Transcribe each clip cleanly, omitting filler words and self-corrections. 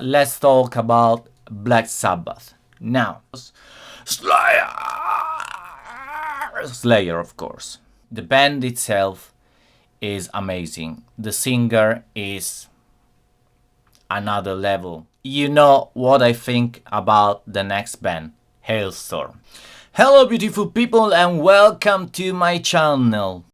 Let's talk about Black Sabbath. Now, Slayer, of course. The band itself is amazing. The singer is another level. You know what I think about the next band, HALESTORM. Hello beautiful people and welcome to my channel.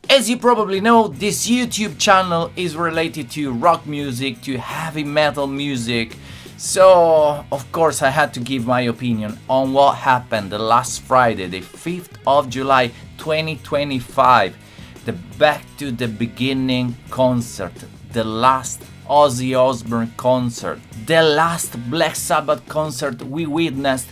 As you probably know, this YouTube channel is related to rock music, to heavy metal music. So, of course, I had to give my opinion on what happened the last Friday, the 5th of July 2025. The Back to the Beginning concert, the last Ozzy Osbourne concert, the last Black Sabbath concert we witnessed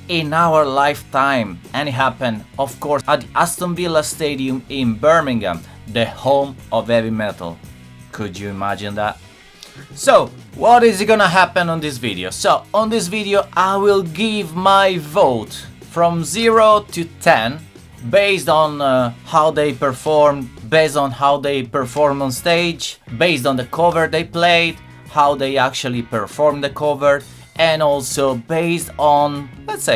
in our lifetime, and it happened, of course, at the Aston Villa Stadium in Birmingham, the home of heavy metal. Could you imagine that? So, what is gonna happen on this video? So, on this video, I will give my vote from 0 to 10 based on how they performed, based on how they performed on stage, based on the cover they played, how they actually performed the cover, and also based on, let's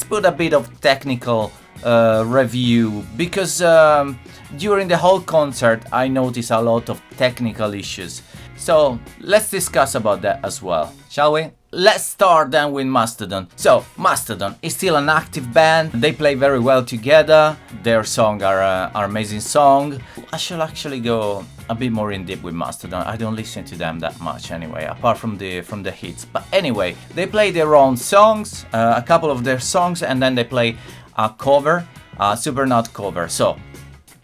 put a bit of technical review, because during the whole concert I noticed a lot of technical issues. So let's discuss about that as well, shall we? Let's start then with MASTODON. So MASTODON is still an active band. They play very well together. Their songs are amazing song. I shall actually go a bit more in deep with MASTODON. I don't listen to them that much anyway, apart from the hits. But anyway, they play their own songs, a couple of their songs, and then they play a cover, a Supernaut cover. So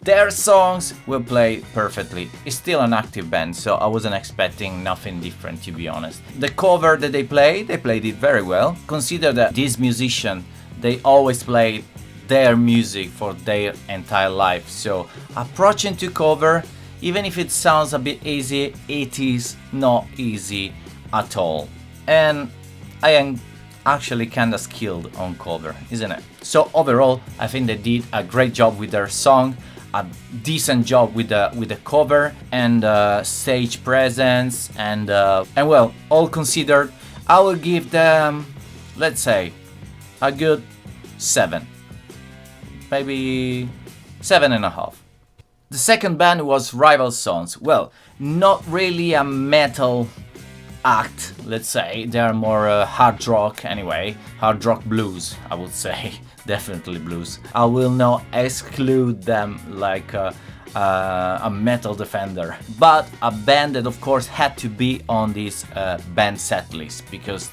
their songs will play perfectly. It's still an active band, so I wasn't expecting nothing different, to be honest. The cover that they played it very well. Consider that these musicians, they always play their music for their entire life. So approaching to cover, even if it sounds a bit easy, it is not easy at all. And I am actually kinda skilled on cover, isn't it? So overall, I think they did a great job with their song, a decent job with the cover and stage presence, and well, all considered, I will give them, let's say, a good 7, maybe 7.5. The second band was Rival Sons. Well, not really a metal act, let's say. They are more hard rock anyway, hard rock blues, I would say. Definitely blues. I will not exclude them like a metal defender, but a band that of course had to be on this band set list because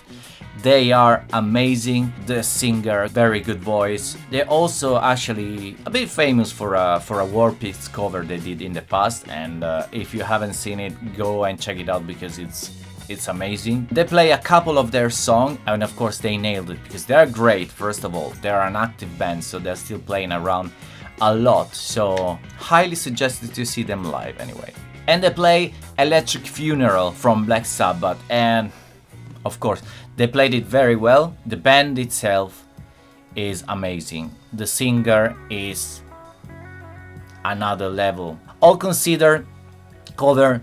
they are amazing. The singer, very good voice. They're also actually a bit famous for a War Pigs cover they did in the past, and if you haven't seen it, go and check it out because it's amazing. They play a couple of their songs, and of course they nailed it because they're great. First of all, they're an active band, so they're still playing around a lot, so highly suggested to see them live anyway. And they play Electric Funeral from Black Sabbath, and of course they played it very well. The band itself is amazing. The singer is another level. All considered, cover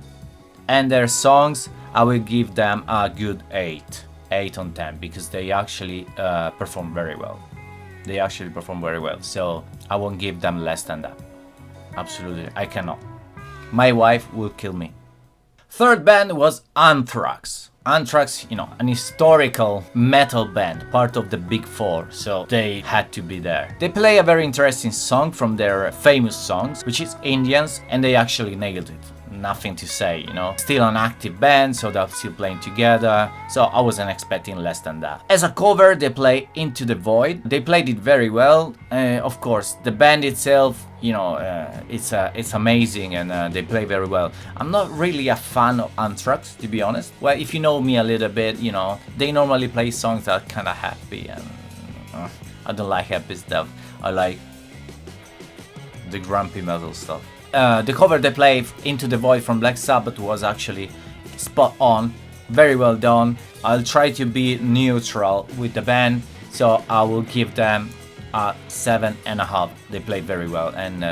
and their songs, I will give them a good 8 on 10, because they actually perform very well. They actually perform very well, so I won't give them less than that. Absolutely, I cannot. My wife will kill me. Third band was ANTHRAX. ANTHRAX, you know, an historical metal band, part of the Big Four, so they had to be there. They play a very interesting song from their famous songs, which is Indians, and they actually nailed it. Nothing to say, you know. Still an active band, so they're still playing together, so I wasn't expecting less than that. As a cover, they play Into the Void. They played it very well. Of course, the band itself, you know, it's amazing, and they play very well. I'm not really a fan of ANTHRAX, to be honest. Well, if you know me a little bit, you know, they normally play songs that are kind of happy, and I don't like happy stuff. I like the grumpy metal stuff. The cover they played, Into the Void from Black Sabbath, was actually spot on, very well done. I'll try to be neutral with the band, so I will give them a 7.5. They played very well and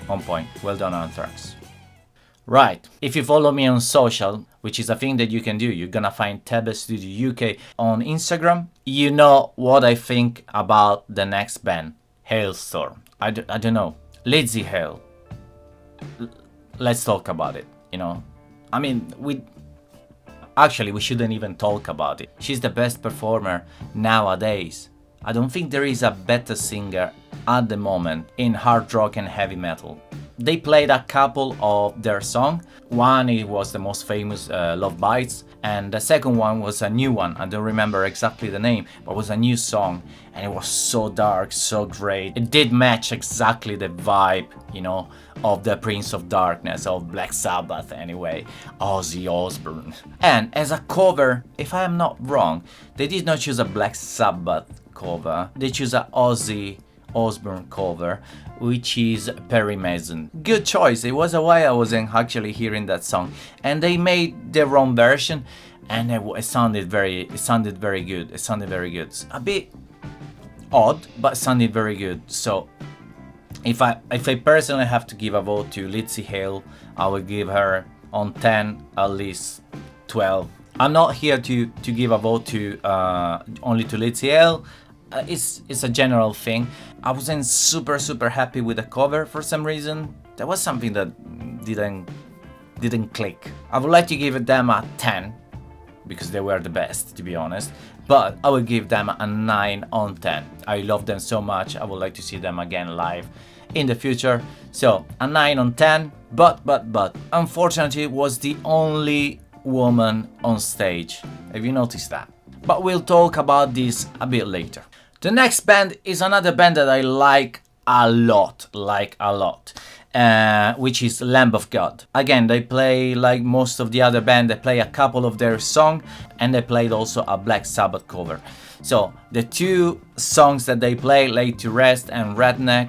on point. Well done, ANTHRAX. Right, if you follow me on social, which is a thing that you can do, you're gonna find Tebe Studio UK on Instagram, you know what I think about the next band, HALESTORM. I don't know, Lizzie Hale. Let's talk about it, you know. I mean, we shouldn't even talk about it. She's the best performer nowadays. I don't think there is a better singer at the moment in hard rock and heavy metal. They played a couple of their songs. One, it was the most famous, Love Bites, and the second one was a new one. I don't remember exactly the name, but it was a new song, and it was so dark, so great. It did match exactly the vibe, you know, of the Prince of Darkness, of Black Sabbath anyway, Ozzy Osbourne. And as a cover, if I am not wrong, they did not choose a Black Sabbath cover, they choose a Ozzy Osbourne cover, which is Perry Mason. Good choice. It was a while I wasn't actually hearing that song, and they made their own version, and it sounded very good. It sounded very good. A bit odd, but sounded very good. So if I personally have to give a vote to Lizzie Hale, I would give her on 10 at least 12. I'm not here to give a vote to only to Lizzie Hale. It's a general thing. I wasn't super happy with the cover for some reason. There was something that didn't click. I would like to give them a 10 because they were the best, to be honest, but I would give them a 9 on 10. I love them so much. I would like to see them again live in the future. So a 9 on 10, but unfortunately it was the only woman on stage. Have you noticed that? But we'll talk about this a bit later. The next band is another band that I like a lot, which is Lamb of God. Again, they play like most of the other band, they play a couple of their songs, and they played also a Black Sabbath cover. So the two songs that they play, Laid to Rest and Redneck,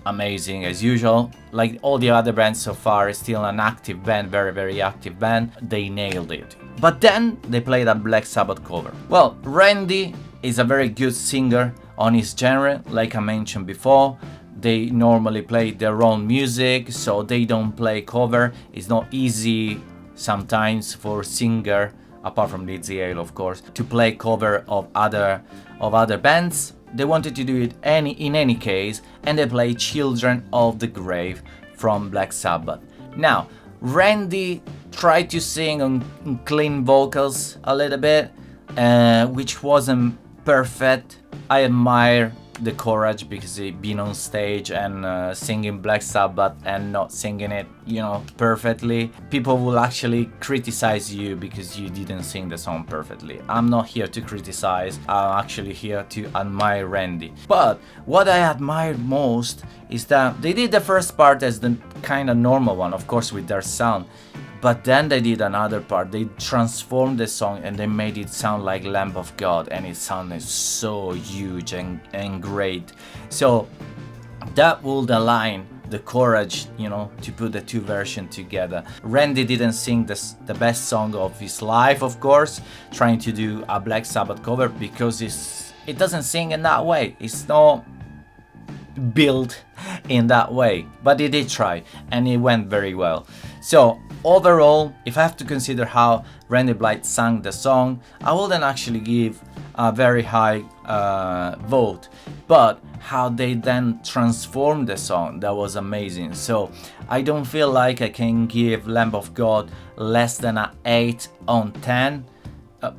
amazing as usual. Like all the other bands so far, it's still an active band, very active band. They nailed it. But then they played a Black Sabbath cover. Well, Randy is a very good singer on his genre, like I mentioned before. They normally play their own music, so they don't play cover. It's not easy sometimes for singer, apart from Lizzie Hale of course, to play cover of other bands. They wanted to do it in any case, and they play Children of the Grave from Black Sabbath. Now, Randy tried to sing on clean vocals a little bit, which wasn't perfect. I admire the courage, because he been on stage and singing Black Sabbath and not singing it, you know, perfectly. People will actually criticize you because you didn't sing the song perfectly. I'm not here to criticize, I'm actually here to admire Randy. But what I admire most is that they did the first part as the kind of normal one, of course with their sound, but then they did another part. They transformed the song and they made it sound like Lamb of God, and it sounded so huge and great. So that would align the courage, you know, to put the two versions together. Randy didn't sing the best song of his life, of course, trying to do a Black Sabbath cover, because it doesn't sing in that way. It's not built in that way, but he did try and it went very well. So overall, if I have to consider how Randy Blythe sang the song, I wouldn't actually give a very high vote, but how they then transformed the song, that was amazing. So I don't feel like I can give Lamb of God less than an 8 on 10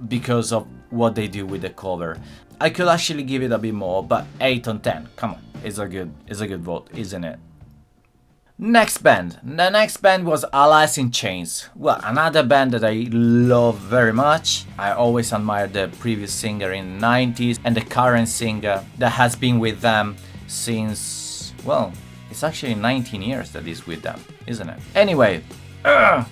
because of what they do with the cover. I could actually give it a bit more, but 8 on 10, come on, it's a good vote, isn't it? Next band. The next band was Alice in Chains. Well, another band that I love very much. I always admired the previous singer in the 90s and the current singer that has been with them since, well, it's actually 19 years that he's with them, isn't it? Anyway, I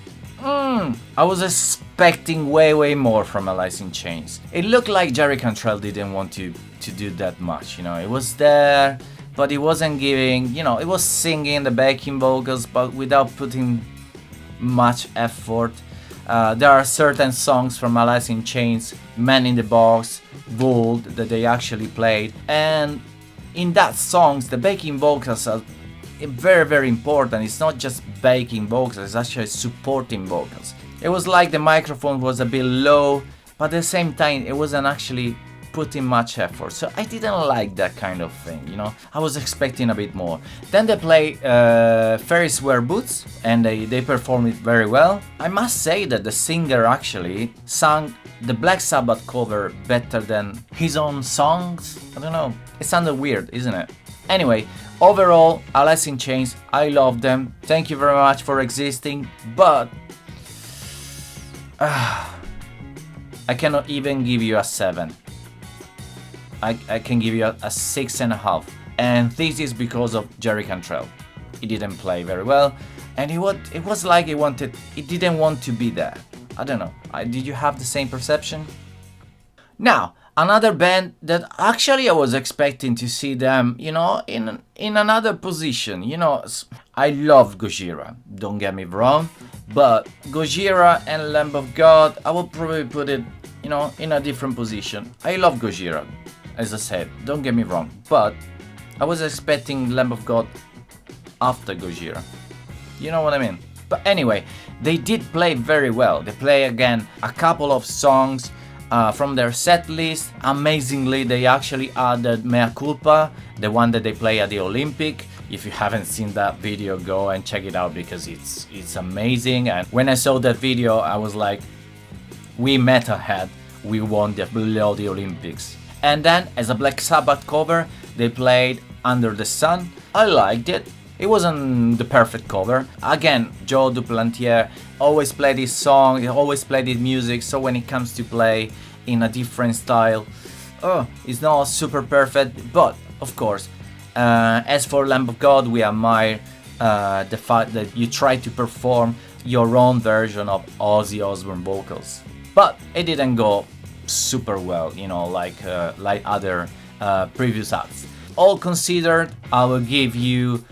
was expecting way more from Alice in Chains. It looked like Jerry Cantrell didn't want to do that much, you know. It was there, but he wasn't giving, you know, it was singing the backing vocals, but without putting much effort. There are certain songs from Alice in Chains, Man in the Box, Gold, that they actually played, and in that songs the backing vocals are, very, very important. It's not just backing vocals, it's actually supporting vocals. It was like the microphone was a bit low, but at the same time it wasn't actually putting much effort, so I didn't like that kind of thing, you know. I was expecting a bit more. Then they play Ferris Wear Boots, and they performed it very well. I must say that the singer actually sang the Black Sabbath cover better than his own songs. I don't know, it sounded weird, isn't it? Anyway, overall, Alice in Chains, I love them. Thank you very much for existing, but I cannot even give you a 7. I can give you a 6.5, and this is because of Jerry Cantrell. He didn't play very well, and it was like he didn't want to be there. I don't know. Did you have the same perception? Now, another band that actually I was expecting to see them, you know, in another position. You know, I love GOJIRA. Don't get me wrong, but GOJIRA and Lamb of God, I will probably put it, you know, in a different position. I love GOJIRA. As I said, don't get me wrong, but I was expecting Lamb of God after GOJIRA. You know what I mean? But anyway, they did play very well. They play again a couple of songs from their set list. Amazingly, they actually added Mea Culpa, the one that they play at the Olympic. If you haven't seen that video, go and check it out because it's amazing. And when I saw that video, I was like, we Metalhead, we won below the Olympics. And then, as a Black Sabbath cover, they played Under the Sun. I liked it. It wasn't the perfect cover. Again, Joe Duplantier always played his song, he always played his music, so when it comes to play in a different style, it's not super perfect. But, of course, as for Lamb of God, we admire the fact that you try to perform your own version of Ozzy Osbourne vocals. But it didn't go super well, you know, like other previous acts. All considered, I will give you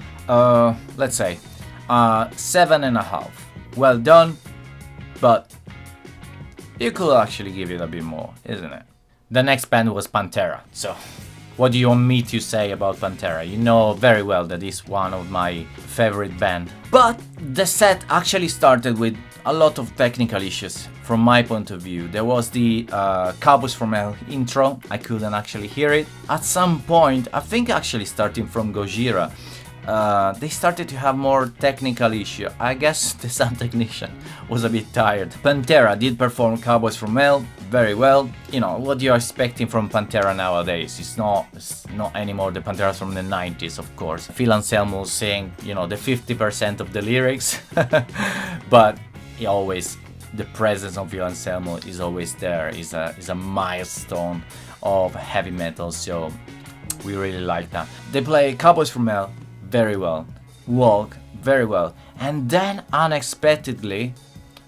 let's say 7.5. Well done, but you could actually give it a bit more, isn't it? The next band was PANTERA. So what do you want me to say about PANTERA? You know very well that it's one of my favorite bands. But the set actually started with a lot of technical issues from my point of view. There was the Cowboys from Hell intro, I couldn't actually hear it. At some point, I think actually starting from GOJIRA, they started to have more technical issue. I guess the sound technician was a bit tired. PANTERA did perform Cowboys from Hell very well. You know, what you're expecting from PANTERA nowadays. It's not anymore the PANTERA from the 90s, of course. Phil Anselmo saying, you know, the 50% of the lyrics, but he always, the presence of Phil Anselmo is always there. Is a milestone of heavy metal, so we really like that. They play Cowboys from Hell very well, Walk very well, and then unexpectedly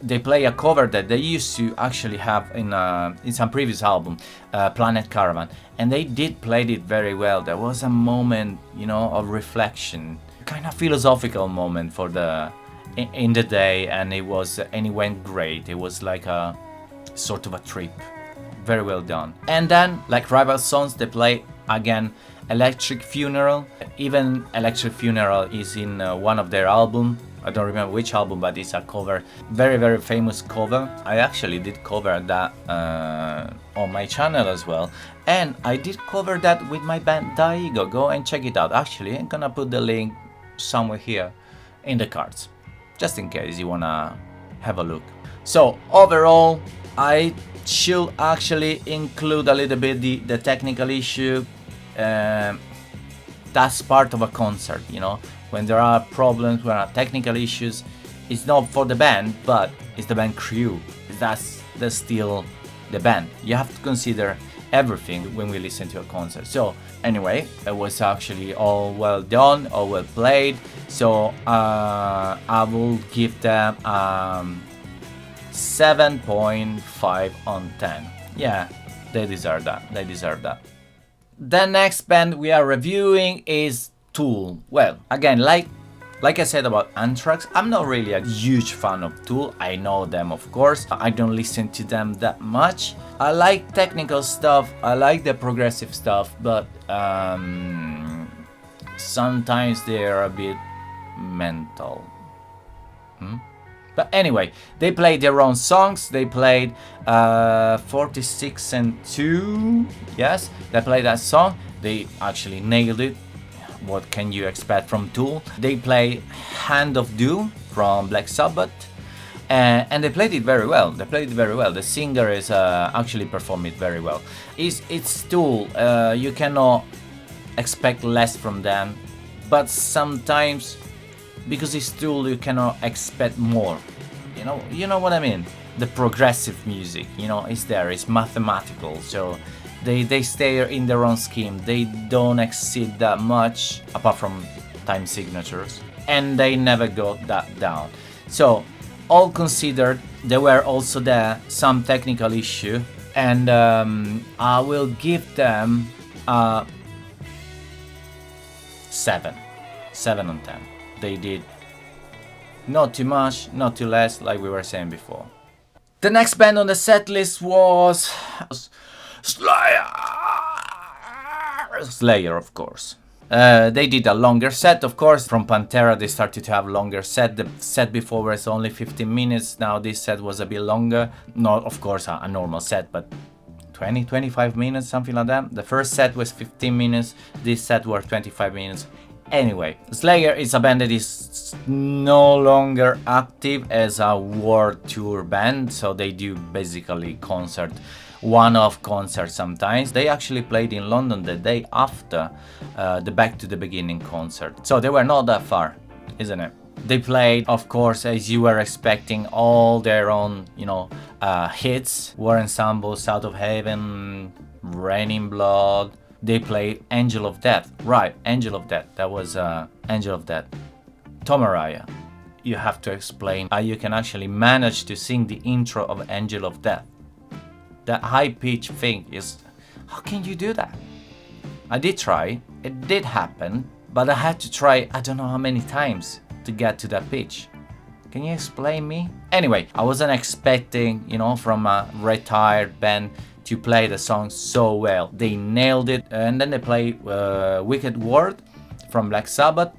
they play a cover that they used to actually have in some previous album, Planet Caravan, and they did play it very well. There was a moment, you know, of reflection, kind of philosophical moment for in the day, and it went great. It was like a sort of a trip. Very well done. And then, like Rival Sons, they play again Electric Funeral. Even Electric Funeral is in one of their albums. I don't remember which album, but it's a cover. Very, very famous cover. I actually did cover that on my channel as well. And I did cover that with my band Daigo. Go and check it out. Actually, I'm gonna put the link somewhere here in the cards, just in case you wanna have a look. So overall, I should actually include a little bit the technical issue. That's part of a concert, you know. When there are problems, when there are technical issues, it's not for the band, but it's the band crew. That's still the band. You have to consider everything when we listen to a concert. So anyway, it was actually all well done, all well played. So I will give them 7.5 on 10. Yeah, they deserve that. They deserve that. The next band we are reviewing is Tool. Well, again, like I said about ANTHRAX, I'm not really a huge fan of Tool. I know them, of course. I don't listen to them that much. I like technical stuff. I like the progressive stuff, but sometimes they're a bit mental. But anyway, they played their own songs. They played 46 and 2. Yes, they played that song. They actually nailed it. What can you expect from Tool? They play Hand of Doom from Black Sabbath. And they played it very well. The singer is actually performed it very well. It's Tool. You cannot expect less from them. But sometimes, because it's Tool, you cannot expect more. You know what I mean? The progressive music, it's there. It's mathematical. So they stay in their own scheme. They don't exceed that much, apart from time signatures, and they never got that down. So all considered, there were also there some technical issue, and I will give them 7 on 10. They did not too much, not too less, like we were saying before. The next band on the set list was Slayer, of course. They did a longer set, of course. From Pantera, they started to have longer set. The set before was only 15 minutes. Now this set was a bit longer. Not, of course, a normal set, but 20-25 minutes, something like that. The first set was 15 minutes. This set was 25 minutes. Anyway, Slayer is a band that is no longer active as a world tour band, so they do basically one-off concerts sometimes. They actually played in London the day after the Back to the Beginning concert, so they were not that far, isn't it? They played, of course, as you were expecting, all their own, hits. War Ensemble, South of Heaven, Raining Blood. They played Angel of Death. Right, Angel of Death. That was Angel of Death. Tomaraya, you have to explain how you can actually manage to sing the intro of Angel of Death. That high-pitched thing is... How can you do that? I did try. It did happen. But I had to try I don't know how many times to get to that pitch. Can you explain me? Anyway, I wasn't expecting, from a retired band to play the song so well. They nailed it. And then they play Wicked Word from Black Sabbath.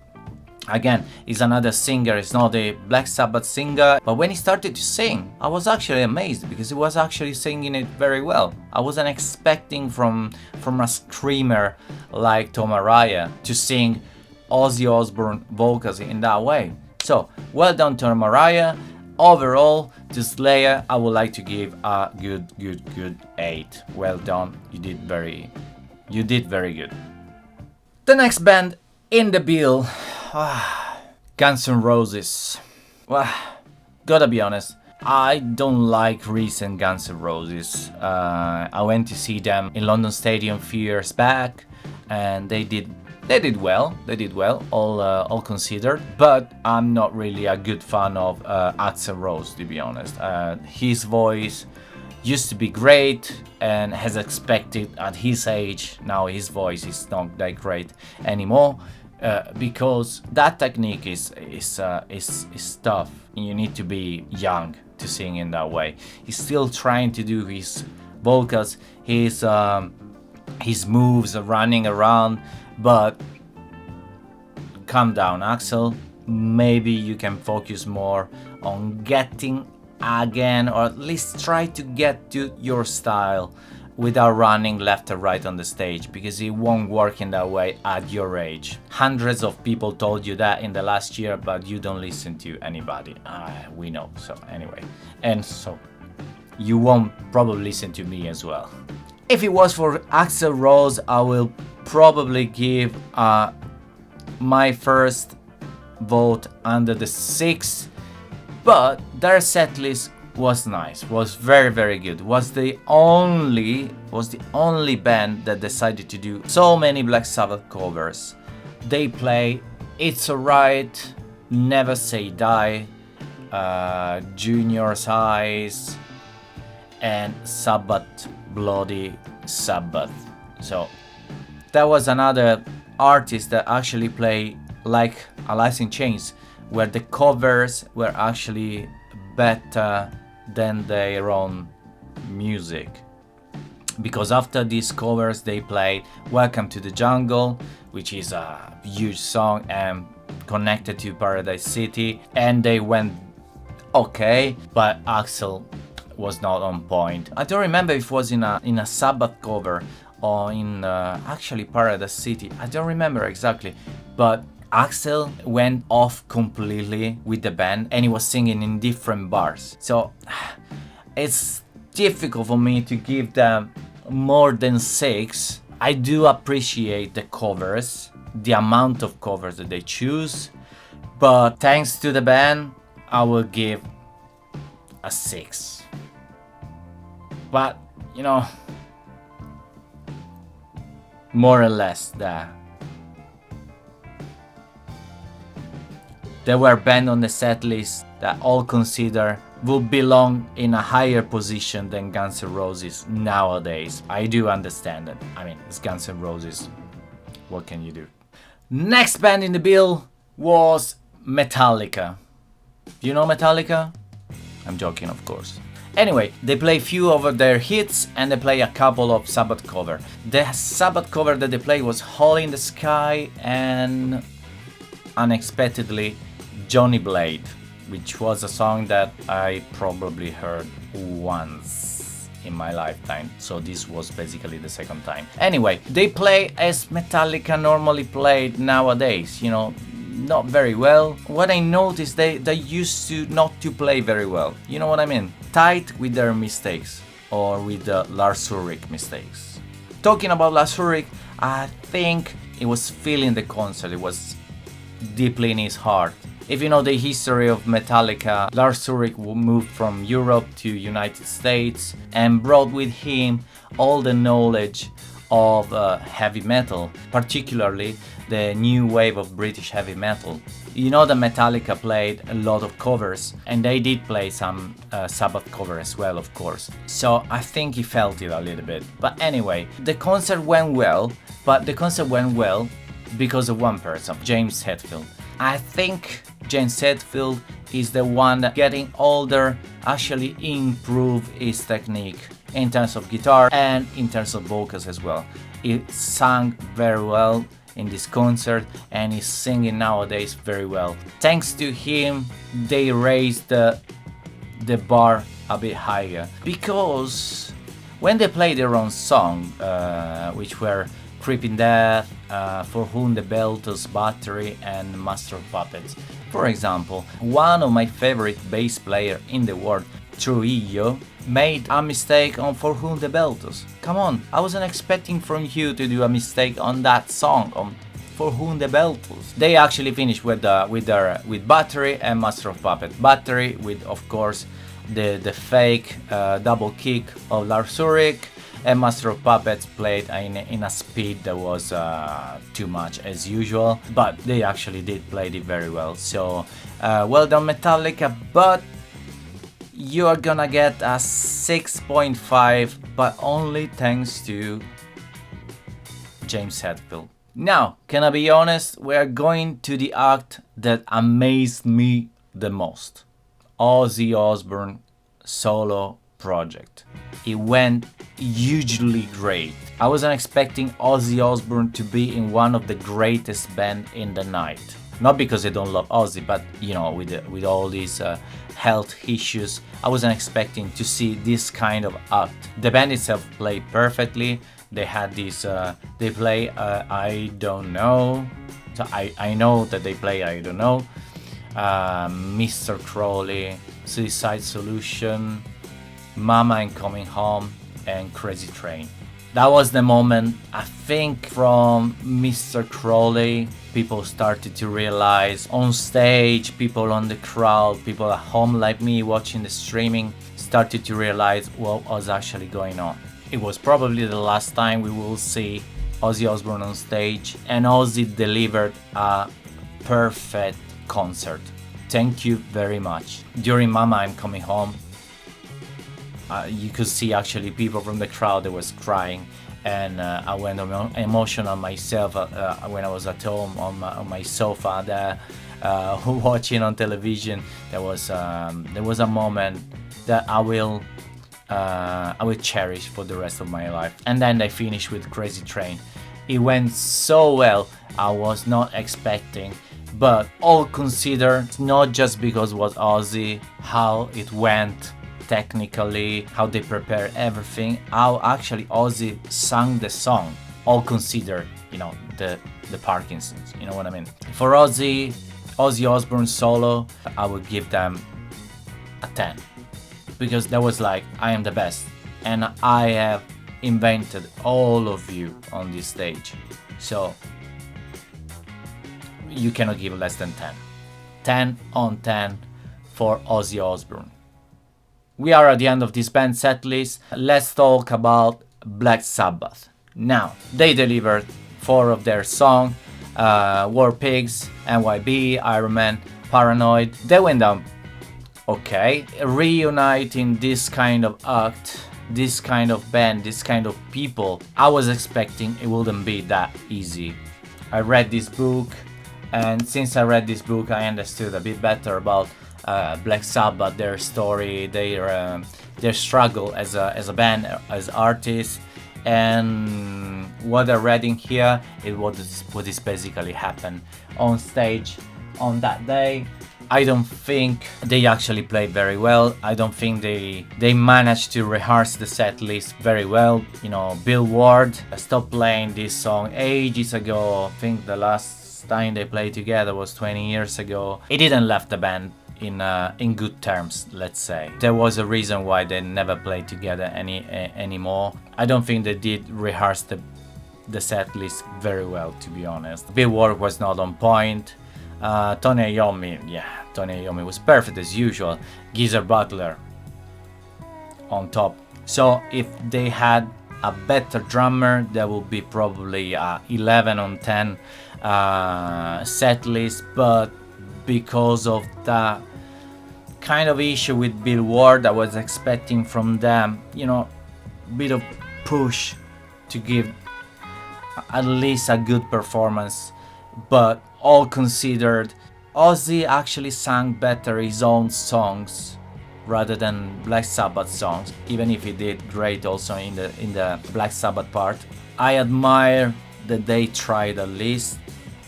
Again, he's another singer. It's not the Black Sabbath singer, but when he started to sing, I was actually amazed because he was actually singing it very well. I wasn't expecting from a screamer like Tomaraya to sing Ozzy Osbourne vocals in that way. So, well done, Tomaraya. Overall, to Slayer, I would like to give a good 8. Well done. You did very good. The next band in the bill, Guns N' Roses. Well, gotta be honest, I don't like recent Guns N' Roses. I went to see them in London Stadium a few years back, and they did well. All considered. But I'm not really a good fan of Axl Rose, to be honest. His voice used to be great, and as expected at his age, now his voice is not that great anymore. Because that technique is tough. You need to be young to sing in that way. He's still trying to do his vocals, his moves, running around, but calm down, Axl. Maybe you can focus more on getting again, or at least try to get to your style without running left or right on the stage, because it won't work in that way at your age. Hundreds of people told you that in the last year, but you don't listen to anybody. We know. So anyway, and so you won't probably listen to me as well. If it was for Axl Rose, I will probably give my first vote under the 6, but their set list was nice, was very good. Was the only band that decided to do so many Black Sabbath covers. They play It's Alright, Never Say Die, Junior's Eyes, and Sabbath, Bloody Sabbath. So that was another artist that actually play like Alice in Chains, where the covers were actually better than their own music. Because after these covers they played Welcome to the Jungle, which is a huge song, and connected to Paradise City, and they went okay, but Axel was not on point. I don't remember if it was in a Sabbath cover or in actually Paradise City. I don't remember exactly, but Axel went off completely with the band and he was singing in different bars. So it's difficult for me to give them more than 6. I do appreciate the covers, the amount of covers that they choose, but thanks to the band, I will give a 6. But, you know, more or less that. There were bands on the set list that all consider would belong in a higher position than Guns N' Roses nowadays. I do understand it. I mean, it's Guns N' Roses. What can you do? Next band in the bill was Metallica. Do you know Metallica? I'm joking, of course. Anyway, they play few of their hits and they play a couple of Sabbath cover. The Sabbath cover that they played was Hole in the Sky and unexpectedly Johnny Blade, which was a song that I probably heard once in my lifetime, so this was basically the second time. Anyway, they play as Metallica normally played nowadays, you know, not very well. What I noticed, they used to not to play very well, you know what I mean? Tight with their mistakes, or with the Lars Ulrich mistakes. Talking about Lars Ulrich, I think he was feeling the concert, it was deeply in his heart. If you know the history of Metallica, Lars Ulrich moved from Europe to United States and brought with him all the knowledge of heavy metal, particularly the new wave of British heavy metal. You know that Metallica played a lot of covers, and they did play some Sabbath cover as well, of course. So I think he felt it a little bit. But anyway, the concert went well, because of one person, James Hetfield. I think James Hetfield is the one that, getting older, actually improved his technique in terms of guitar and in terms of vocals as well. He sang very well in this concert and he's singing nowadays very well. Thanks to him, they raised the bar a bit higher, because when they play their own song, which were Creeping Death, For Whom the Bell Tolls Battery, and Master of Puppets. For example, one of my favorite bass players in the world, Trujillo, made a mistake on For Whom the Bell Tolls. Come on, I wasn't expecting from you to do a mistake on that song, on For Whom the Bell Tolls. They actually finished with Battery and Master of Puppets. Battery with, of course, the fake double kick of Lars Ulrich, and Master of Puppets played in a speed that was too much as usual, but they actually did play it very well. So well done Metallica, but you are gonna get a 6.5, but only thanks to James Hetfield. Now, can I be honest? We are going to the act that amazed me the most. Ozzy Osbourne solo project. It went hugely great. I wasn't expecting Ozzy Osbourne to be in one of the greatest bands in the night. Not because I don't love Ozzy, but you know, with all these health issues, I wasn't expecting to see this kind of act. The band itself played perfectly. They had this, they play I Don't Know. So I know that they play I Don't Know. Mr. Crowley, Suicide Solution, Mama and Coming Home, and Crazy Train. That was the moment, I think, from Mr. Crowley, people started to realize on stage, people on the crowd, people at home like me watching the streaming, started to realize what was actually going on. It was probably the last time we will see Ozzy Osbourne on stage, and Ozzy delivered a perfect concert. Thank you very much. During Mama I'm Coming Home, you could see actually people from the crowd that was crying, and I went emotional myself when I was at home on my sofa there, watching on television. There was a moment that I will cherish for the rest of my life. And then they finished with Crazy Train. It went so well. I was not expecting But all considered, not just because it was Ozzy, how it went technically, how they prepare everything, how actually Ozzy sang the song, all considered, you know, the Parkinsons, you know what I mean? For Ozzy Osbourne solo, I would give them a 10, because that was like, I am the best, and I have invented all of you on this stage, so you cannot give less than 10. 10 on 10 for Ozzy Osbourne. We are at the end of this band set list. Let's talk about Black Sabbath. Now, they delivered 4 of their songs, War Pigs, NYB, Iron Man, Paranoid. They went down okay. Reuniting this kind of act, this kind of band, this kind of people, I was expecting it wouldn't be that easy. I read this book, and since I read this book, I understood a bit better about Black Sabbath, their story, their struggle as a band, as artists, and what I read in here is what is basically happened on stage on that day. I don't think they actually played very well. I don't think they managed to rehearse the set list very well. You know, Bill Ward stopped playing this song ages ago. I think the last time they played together was 20 years ago. It didn't left the band in good terms, let's say. There was a reason why they never played together anymore. I don't think they did rehearse the set list very well, to be honest. Bill Ward was not on point. Tony Iommi was perfect as usual. Geezer Butler on top. So if they had a better drummer, that would be probably 11 on 10 set list. But because of the kind of issue with Bill Ward, I was expecting from them, you know, a bit of push to give at least a good performance. But all considered, Ozzy actually sang better his own songs rather than Black Sabbath songs, even if he did great also in the Black Sabbath part. I admire that they tried at least,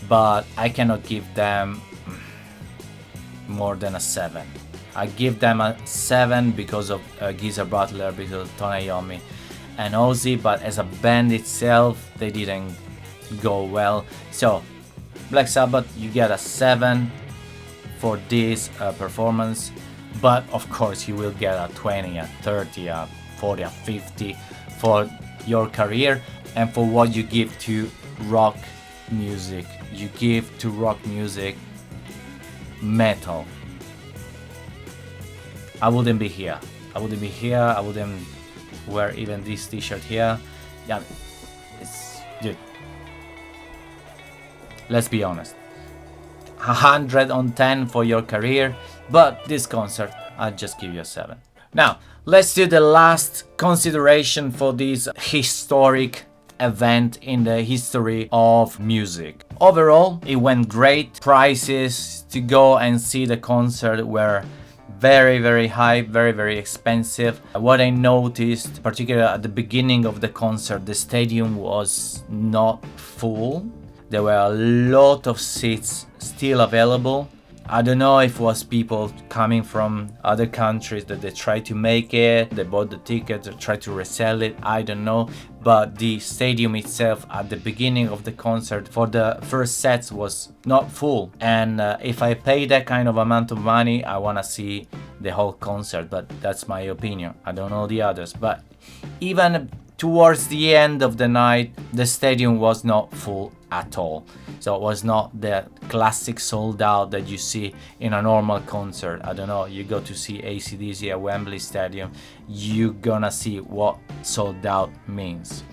but I cannot give them more than a 7. I give them a 7 because of Geezer Butler, because of Tony Iommi and Ozzy, but as a band itself, they didn't go well. So Black Sabbath, you get a 7 for this performance, but of course you will get a 20, a 30, a 40, a 50 for your career and for what you give to rock music. You give to rock music metal. I wouldn't be here. I wouldn't wear even this t-shirt here. Yeah, dude. Let's be honest. 100 on 10 for your career, but this concert, I'll just give you a 7. Now, let's do the last consideration for this historic event in the history of music. Overall, it went great. Prices to go and see the concert were very, very high, very, very expensive. What I noticed, particularly at the beginning of the concert, the stadium was not full. There were a lot of seats still available. I don't know if it was people coming from other countries that they tried to make it, they bought the tickets or tried to resell it, I don't know. But the stadium itself at the beginning of the concert for the first sets was not full. And if I pay that kind of amount of money, I want to see the whole concert, but that's my opinion. I don't know the others. But even towards the end of the night, the stadium was not full at all. So it was not the classic sold out that you see in a normal concert. I don't know, you go to see AC/DC at Wembley Stadium, you're gonna see what sold out means.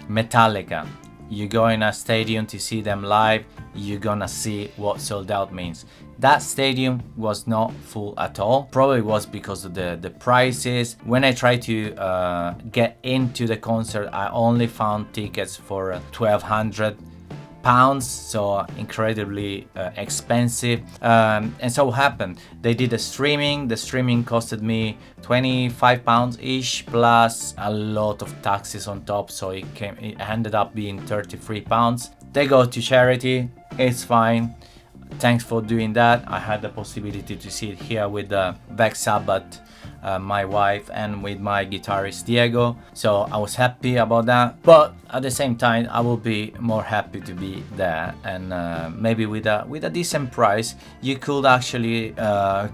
Metallica, you go in a stadium to see them live, you're gonna see what sold out means. That stadium was not full at all. Probably was because of the prices. When I tried to get into the concert, I only found tickets for £1,200, so incredibly expensive. And so what happened? They did a streaming. The streaming costed me £25 ish plus a lot of taxes on top, so it ended up being £33. They go to charity. It's fine. thanks for doing that. I had the possibility to sit here with Black Sabbth, my wife, and with my guitarist Diego, so I was happy about that. But at the same time, I will be more happy to be there, and maybe with a decent price you could actually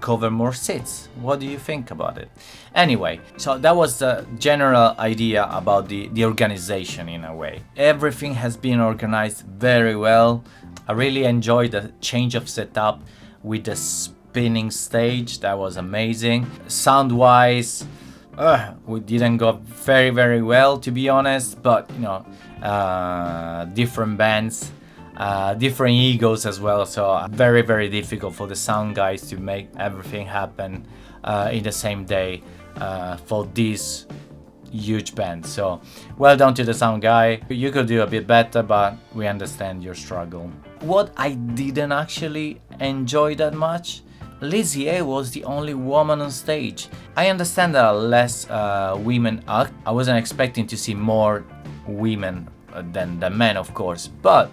cover more seats. What do you think about it? Anyway, so that was the general idea about the organization. In a way, everything has been organized very well. I really enjoyed the change of setup with the spinning stage. That was amazing. Sound wise, we didn't go very well, to be honest, but you know, different bands, different egos as well, so very difficult for the sound guys to make everything happen in the same day for this huge band. So well done to the sound guy. You could do a bit better, but we understand your struggle. What I didn't actually enjoy that much, Lizzie A was the only woman on stage. I understand there are less women act. I wasn't expecting to see more women than men, of course, but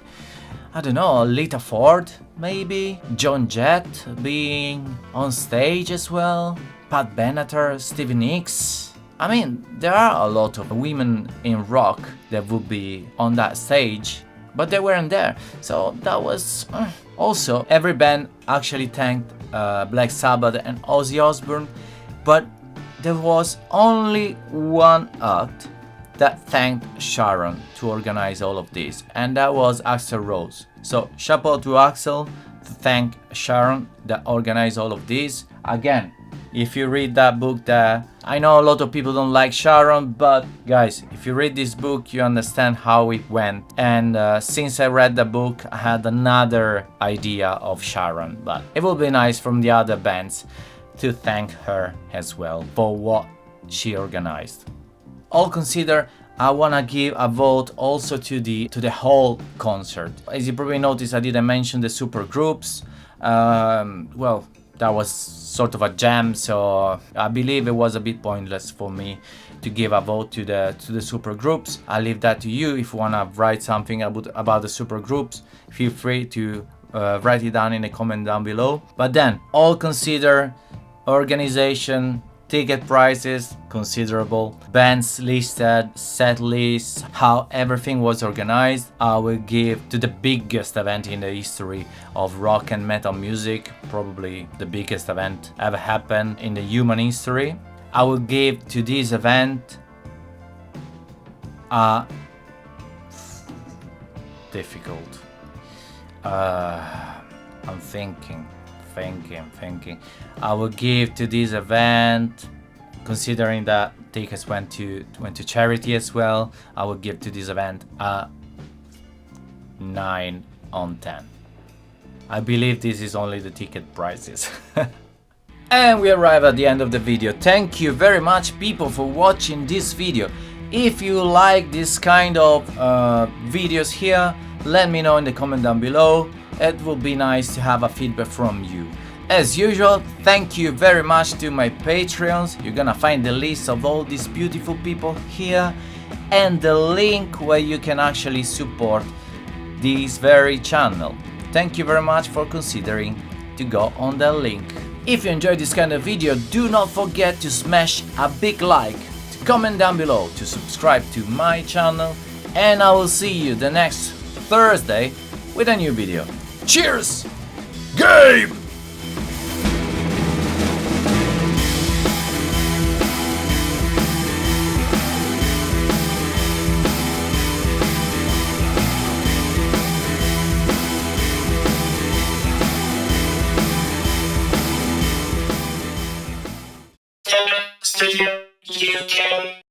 I don't know, Lita Ford maybe, John Jett being on stage as well, Pat Benatar, Stevie Nicks. I mean, there are a lot of women in rock that would be on that stage, but they weren't there. So that was... Also, every band actually thanked Black Sabbath and Ozzy Osbourne, but there was only one act that thanked Sharon to organize all of this, and that was Axl Rose. So chapeau to Axl to thank Sharon that organized all of this. Again, if you read that book there, I know a lot of people don't like Sharon, but guys, if you read this book, you understand how it went. And since I read the book, I had another idea of Sharon, but it would be nice from the other bands to thank her as well for what she organized. All considered, I wanna give a vote also to the whole concert. As you probably noticed, I didn't mention the super groups. Well, that was sort of a jam, so I believe it was a bit pointless for me to give a vote to the super groups. I'll leave that to you. If you wanna write something about the super groups, feel free to write it down in the comment down below. But then, all consider, organization, ticket prices, considerable, bands listed, set lists, how everything was organized, I will give to the biggest event in the history of rock and metal music, probably the biggest event ever happened in the human history. I will give to this event difficult. I'm thinking. I will give to this event, considering that tickets went to charity as well, I will give to this event a 9 on 10. I believe this is only the ticket prices. And we arrive at the end of the video. Thank you very much, people, for watching this video. If you like this kind of videos here, let me know in the comment down below. It would be nice to have a feedback from you. As usual, thank you very much to my Patreons. You're gonna find the list of all these beautiful people here and the link where you can actually support this very channel. Thank you very much for considering to go on the link. If you enjoyed this kind of video, do not forget to smash a big like, to comment down below, to subscribe to my channel, and I will see you the next Thursday with a new video. Cheers! Game! Studio UK.